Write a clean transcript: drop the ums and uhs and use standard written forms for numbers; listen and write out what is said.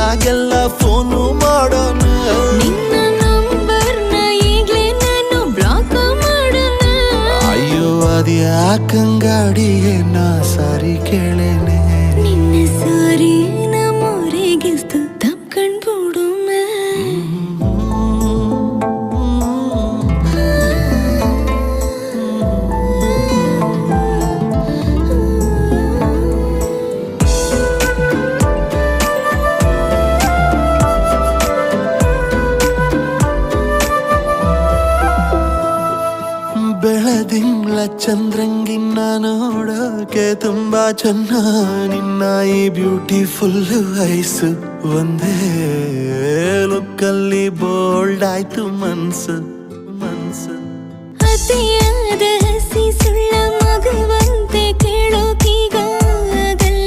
ಇದ್ದಾಗೆಲ್ಲ ಫೋನು ಮಾಡೋಣ. ನಿನ್ನ ನಂಬರ್ನ ಈಗ್ಲೇ ನಾನು ಬ್ಲಾಕ್ ಮಾಡೋಣ. ಅಯ್ಯೋ ಅದ್ಯಾಕಂಗಾಡಿಗೆ ನಾ ಸಾರಿ ಕೇಳೇನೆ. ನಿನ್ನ ಸಾರಿ ನಮ್ಮೂರಿಗಿಸ್ತು ತಪ್ಕಂಡ್ಬಿಡುಮೆ. ಬೆಳದಿಂಗ್ಳ ಚಂದ್ರಂಗಿನ್ನ ನೋಡೋಕೆ ತುಂಬಾ ಚೆನ್ನ. ನಿನ್ನ ಈ ಬ್ಯೂಟಿಫುಲ್ ಐಸು ಒಂದೇ ಲುಕ್ಕಲ್ಲಿ ಬೋಲ್ಡ್ ಆಯ್ತು ಮನ್ಸು. ಅತಿಯಾದ ಹಸಿ ಸುಳ್ಳ ಮಗುವಂತೆ ಕೇಳೋಕೆ